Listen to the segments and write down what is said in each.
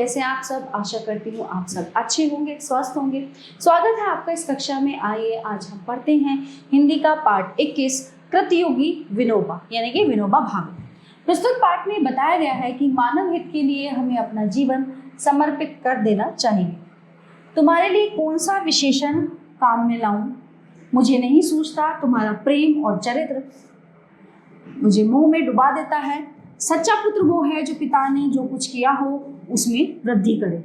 कैसे आप सब? आशा करती हूँ आप सब अच्छे होंगे, स्वस्थ होंगे। स्वागत है आपका इस कक्षा में। आइए आज हम पढ़ते हैं हिंदी का पाठ 21 कृतयुगी विनोबा यानी कि विनोबा भावे। प्रस्तुत पाठ में बताया गया है कि मानव हित के लिए हमें अपना जीवन समर्पित कर देना चाहिए। तुम्हारे लिए कौन सा विशेषण काम में लाऊं? मुझे नहीं सूझता तुम्हारा प्रेम और चरित्र मुझे मोह में डुबा देता है। सच्चा पुत्र वो है जो पिता ने जो कुछ किया हो उसमें वृद्धि करे।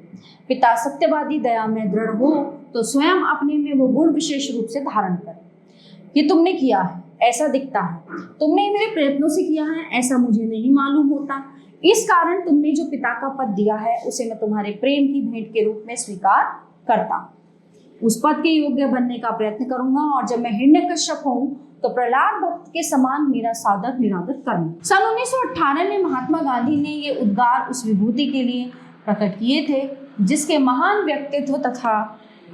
पिता सत्यवादी दया में दृढ़ हो तो स्वयं अपने में वो गुण विशेष रूप से धारण करे। ये तुमने किया है, ऐसा दिखता है। तुमने मेरे प्रयत्नों से किया है, ऐसा मुझे नहीं मालूम होता। इस कारण तुमने जो पिता का पद दिया है उसे मैं तुम्हारे प्रेम की भेंट के रूप में स्वीकार करता हूँ। उस पद के योग्य बनने का प्रयत्न करूंगा और जब मैं हिरण्यकश्यप हूं तो प्रहलाद भक्त के समान मेरा सादर निरादर करना। सन 1918 में महात्मा गांधी ने ये उद्गार उस विभूति के लिए प्रकट किए थे जिसके महान व्यक्तित्व तथा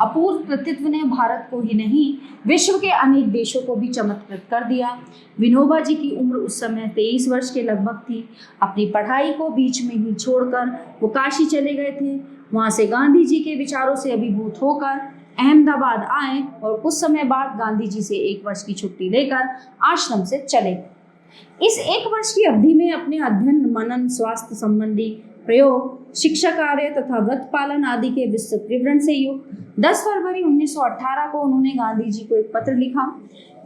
अपूर्व कृतित्व ने भारत को ही नहीं विश्व के अनेक देशों को भी चमत्कृत कर दिया। विनोबा जी की उम्र उस समय 23 वर्ष के लगभग थी। अपनी पढ़ाई को बीच में ही छोड़कर वो काशी चले गए थे। वहां से गांधी जी के विचारों से अभिभूत होकर अहमदाबाद आए और कुछ समय बाद गांधी जी से 1 वर्ष की छुट्टी लेकर आश्रम से चले गए। इस 1 वर्ष की अवधि में अपने अध्ययन, मनन, स्वास्थ्य संबंधी प्रयोग, शिक्षा कार्य तथा व्रत पालन आदि के विस्तृत विवरण से युक्त 10 फरवरी 1918 को उन्होंने गांधी जी को एक पत्र लिखा।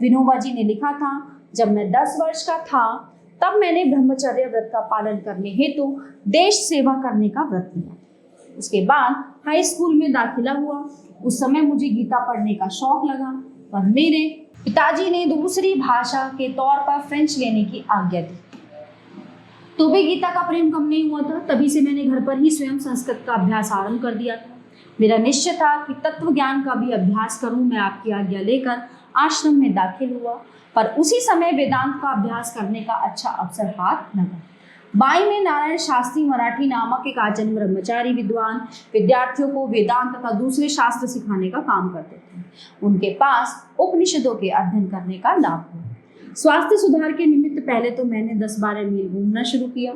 विनोबा जी ने लिखा था, जब मैं 10 वर्ष का था तब मैंने ब्रह्मचर्य व्रत का पालन करने हेतु देश सेवा करने का व्रत लिया। उसके बाद हाई स्कूल में दाखिला हुआ। उस समय मुझे गीता पढ़ने का शौक लगा, पर मेरे पिताजी ने दूसरी भाषा के तौर पर फ्रेंच लेने की आज्ञा दी। तो भी गीता का प्रेम कम नहीं हुआ था। तभी से मैंने घर पर ही स्वयं संस्कृत का अभ्यास आरंभ कर दिया था। मेरा निश्चय था कि तत्व ज्ञान का भी अभ्यास करूं। मैं आपकी आज्ञा लेकर आश्रम में दाखिल हुआ, पर उसी समय वेदांत का अभ्यास करने का अच्छा अवसर हाथ लगा। बाई में नारायण शास्त्री मराठी नामक एक आजन्म ब्रह्मचारी विद्वान विद्यार्थियों को वेदांत तथा दूसरे शास्त्र सिखाने का काम करते थे। उनके पास उपनिषदों के अध्ययन करने का लाभ हुआ। स्वास्थ्य सुधार के निमित्त पहले तो मैंने 10-12 मील घूमना शुरू किया।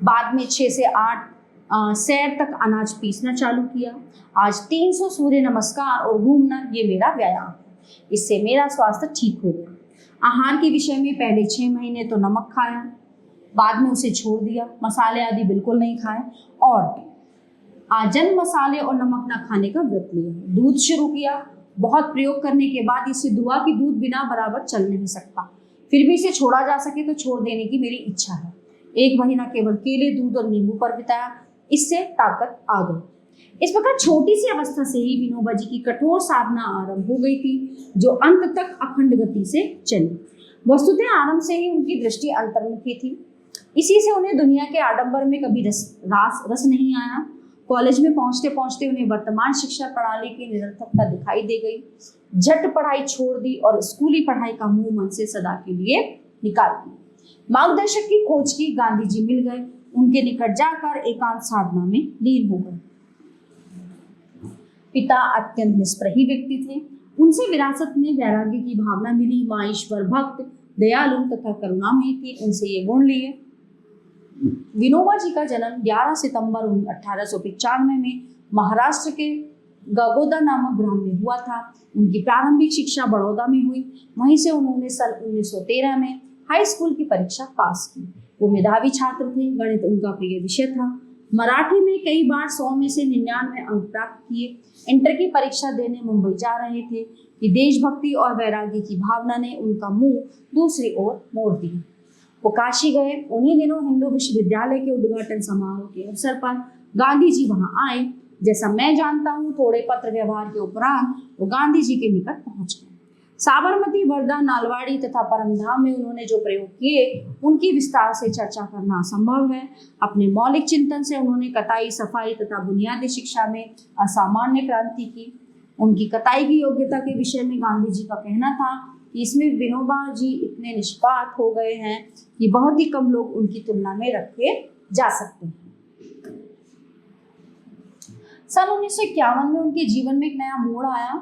बाद में 6 से 8 सैर तक अनाज पीसना चालू किया। आज 300 सूर्य नमस्कार और घूमना ये मेरा व्यायाम है। इससे मेरा स्वास्थ्य ठीक हो गया। आहार के विषय में पहले 6 महीने तो नमक खाया, बाद में उसे छोड़ दिया। मसाले आदि बिल्कुल नहीं खाए और आजन मसाले और नमक ना खाने का व्रत लिया। दूध शुरू किया। बहुत प्रयोग करने के बाद इससे दुआ कि दूध बिना बराबर चल नहीं सकता, फिर भी इसे छोड़ा जा सके तो छोड़ देने की मेरी इच्छा है। 1 महीना केवल केले, दूध और नींबू पर बिताया। इससे ताकत आ गई। इस प्रकार छोटी सी अवस्था से ही विनोबा जी की कठोर साधना आरंभ हो गई थी, जो अंत तक अखंड गति से चली। वस्तुतः आरंभ से ही उनकी दृष्टि अंतर्मुखी थी। इसी से उन्हें दुनिया के आडंबर में कभी रस नहीं आया। कॉलेज में पहुंचते पहुंचते उन्हें वर्तमान शिक्षा प्रणाली की निरर्थकता दिखाई दे गई। झट पढ़ाई छोड़ दी और स्कूली पढ़ाई का मुंह मन से सदा के लिए निकाल दिया। मार्गदर्शक की खोज की। गांधी जी मिल गए। उनके निकट जाकर एकांत साधना में लीन हो गए। पिता अत्यंत निष्प्रही व्यक्ति थे। उनसे विरासत में वैराग्य की भावना मिली। माँ ईश्वर भक्त, दयालु तथा करुणामयी थी। उनसे ये गुण लिए। विनोबा जी का जन्म 11 सितंबर 1895 में महाराष्ट्र के गगोदा नामक ग्राम में हुआ था। उनकी प्रारंभिक शिक्षा बड़ौदा में हुई। वहीं से उन्होंने सन 1913 में हाई स्कूल की परीक्षा पास की। वो मेधावी छात्र थे। गणित उनका प्रिय विषय था। मराठी में कई बार 100 में से 99 अंक प्राप्त किए। इंटर की परीक्षा देने मुंबई जा रहे थे कि देशभक्ति और वैराग्य की भावना ने उनका मुंह दूसरी ओर मोड़ दिया। वो काशी गए। उन्हीं दिनों हिंदू विश्वविद्यालय के उद्घाटन समारोह के अवसर पर गांधी जी वहां आए। जैसा मैं जानता हूँ, थोड़े पत्र व्यवहार के उपरांत वो गांधी जी के निकट पहुंच गए। साबरमती, वर्धा, नालवाड़ी तथा परमधाम में उन्होंने जो प्रयोग किए उनकी विस्तार से चर्चा करना असंभव है। अपने मौलिक चिंतन से उन्होंने कताई, सफाई तथा बुनियादी शिक्षा में असामान्य क्रांति की। उनकी कताई की योग्यता के विषय में गांधी जी का कहना था कि इसमें विनोबा जी इतने निष्पात हो गए हैं कि बहुत ही कम लोग उनकी तुलना में रखे जा सकते हैं। सन 1951 में उनके जीवन में एक नया मोड़ आया।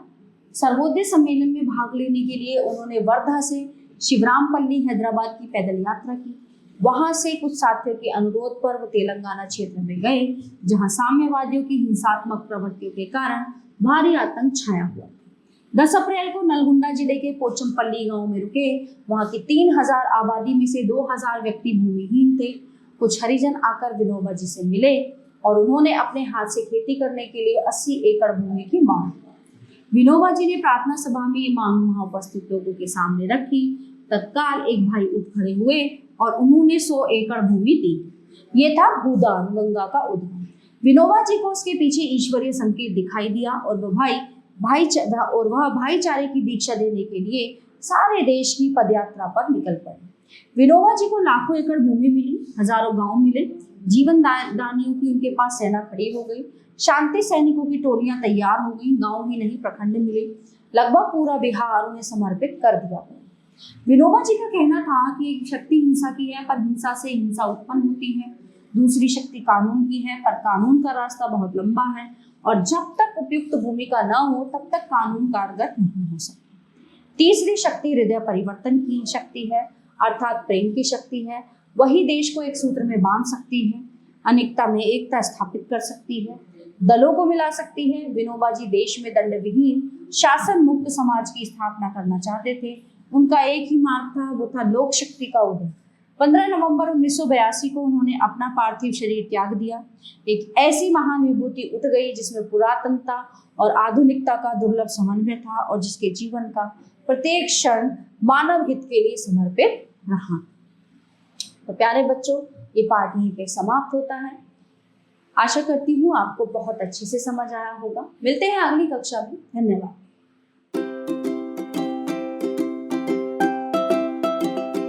सर्वोदय सम्मेलन में भाग लेने के लिए उन्होंने वर्धा से शिवरामपल्ली हैदराबाद की पैदल यात्रा की। वहां से कुछ साथियों के अनुरोध पर वो तेलंगाना क्षेत्र में गए, जहां साम्यवादियों की हिंसात्मक प्रवृत्तियों के कारण भारी आतंक छाया हुआ। 10 अप्रैल को नलगुंडा जिले के पोचमपल्ली गांव में रुके। वहां की 3000 आबादी में से 2000 व्यक्ति भूमिहीन थे। कुछ हरिजन आकर विनोबा जी से मिले और उन्होंने अपने हाथ से खेती करने के लिए 80 एकड़ भूमि की मांग की। विनोबा जी ने प्रार्थना सभा में ये मांग वहां उपस्थित लोगों के सामने रखी। तत्काल एक भाई उठ खड़े हुए और उन्होंने 100 एकड़ भूमि दी। ये था भूदान, गंगा का उद्गम। विनोबा जी को उसके पीछे ईश्वरीय संकेत दिखाई दिया और वह भाईचारे की दीक्षा देने के लिए सारे देश की पदयात्रा पर निकल पड़े। विनोबा जी को लाखों एकड़ भूमि मिली, हजारों गांव मिले, जीवन दानियों की उनके पास सेना खड़ी हो गई, शांति सैनिकों की टोलियां तैयार हो गई, गांव ही नहीं प्रखंड मिले, लगभग पूरा बिहार उन्हें समर्पित कर दिया। विनोबा जी का कहना था कि एक शक्ति हिंसा की है, पर हिंसा से हिंसा उत्पन्न होती है। दूसरी शक्ति कानून की है, पर कानून का रास्ता बहुत लंबा है और जब तक उपयुक्त भूमिका न हो तब तक कानून कारगर नहीं हो सकता। तीसरी शक्ति हृदय परिवर्तन की शक्ति है, अर्थात प्रेम की शक्ति है। वही देश को एक सूत्र में बांध सकती है, अनेकता में एकता स्थापित कर सकती है, दलों को मिला सकती है। विनोबा जी देश में दंड विहीन शासन मुक्त समाज की स्थापना करना चाहते थे। उनका एक ही मार्ग था, वो था लोक शक्ति का उदय। 15 नवंबर 1982 को उन्होंने अपना पार्थिव शरीर त्याग दिया। एक ऐसी महान विभूति उठ गई जिसमें पुरातनता और आधुनिकता का दुर्लभ समन्वय था और जिसके जीवन का प्रत्येक क्षण मानव हित के लिए समर्पित रहा। तो प्यारे बच्चों, ये पाठ यहीं पे समाप्त होता है। आशा करती हूँ आपको बहुत अच्छे से समझ आया होगा। मिलते हैं अगली कक्षा में। धन्यवाद।